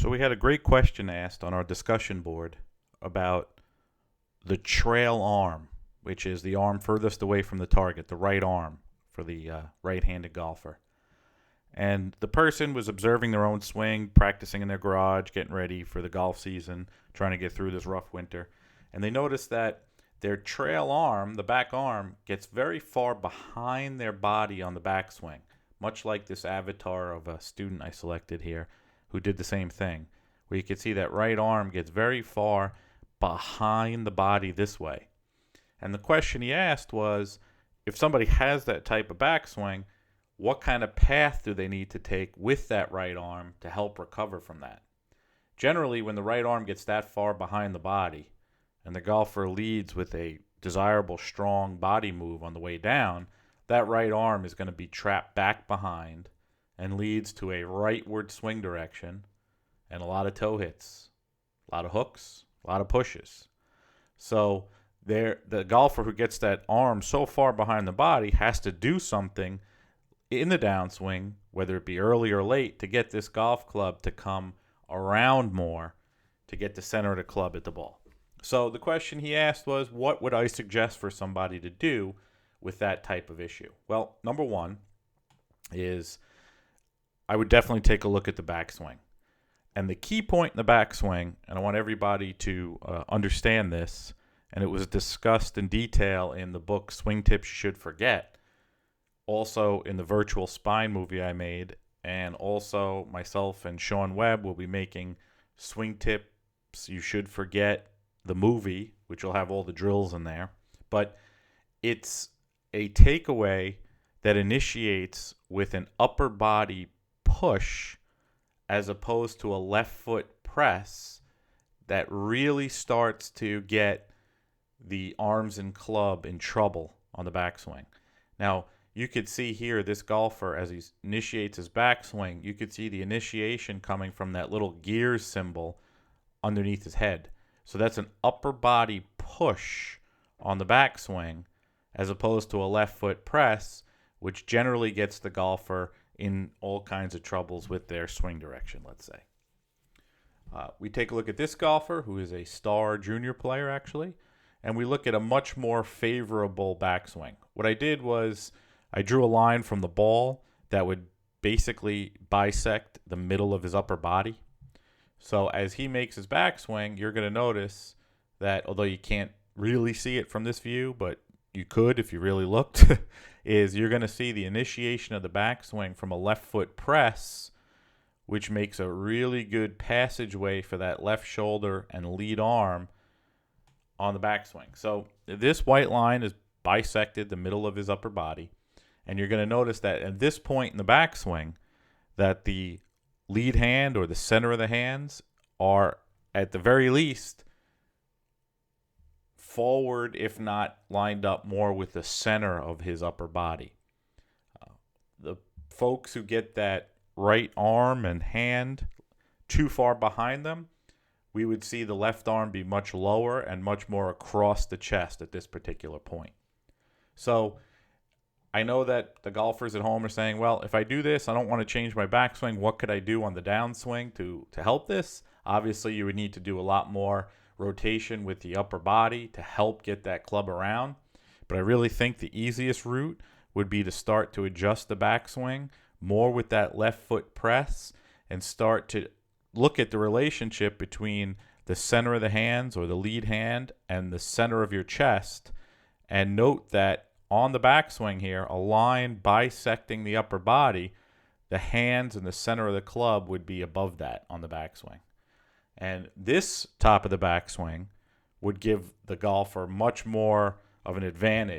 So we had a great question asked on our discussion board about the trail arm, which is the arm furthest away from the target, the right arm for the right-handed golfer. And the person was observing their own swing, practicing in their garage, getting ready for the golf season, trying to get through this rough winter. And they noticed that their trail arm, the back arm, gets very far behind their body on the backswing, much like this avatar of a student I selected here who did the same thing, where you can see that right arm gets very far behind the body this way. And the question he asked was, if somebody has that type of backswing, what kind of path do they need to take with that right arm to help recover from that? Generally, when the right arm gets that far behind the body and the golfer leads with a desirable strong body move on the way down, that right arm is going to be trapped back behind and leads to a rightward swing direction and a lot of toe hits, a lot of hooks, a lot of pushes. So the golfer who gets that arm so far behind the body has to do something in the downswing, whether it be early or late, to get this golf club to come around more to get the center of the club at the ball. So the question he asked was, what would I suggest for somebody to do with that type of issue? Well, number one is I would definitely take a look at the backswing. And the key point in the backswing, and I want everybody to understand this, and it was discussed in detail in the book Swing Tips You Should Forget, also in the virtual spine movie I made, and also myself and Sean Webb will be making Swing Tips You Should Forget, the movie, which will have all the drills in there. But it's a takeaway that initiates with an upper body push as opposed to a left foot press that really starts to get the arms and club in trouble on the backswing. Now, you could see here this golfer, as he initiates his backswing, you could see the initiation coming from that little gears symbol underneath his head. So that's an upper body push on the backswing as opposed to a left foot press, which generally gets the golfer in all kinds of troubles with their swing direction, let's say. We take a look at this golfer, who is a star junior player, actually, and we look at a much more favorable backswing. What I did was I drew a line from the ball that would basically bisect the middle of his upper body. So as he makes his backswing, you're going to notice that, although you can't really see it from this view, but you could if you really looked, is you're going to see the initiation of the backswing from a left foot press, which makes a really good passageway for that left shoulder and lead arm on the backswing. So this white line is bisected the middle of his upper body, and you're going to notice that at this point in the backswing that the lead hand or the center of the hands are at the very least forward, if not lined up more with the center of his upper body. The folks who get that right arm and hand too far behind them, we would see the left arm be much lower and much more across the chest at this particular point. So I know that the golfers at home are saying, well, if I do this, I don't want to change my backswing. What could I do on the downswing to help this? Obviously, you would need to do a lot more rotation with the upper body to help get that club around. But I really think the easiest route would be to start to adjust the backswing more with that left foot press and start to look at the relationship between the center of the hands or the lead hand and the center of your chest, and note that on the backswing here, a line bisecting the upper body, the hands and the center of the club would be above that on the backswing. And this top of the backswing would give the golfer much more of an advantage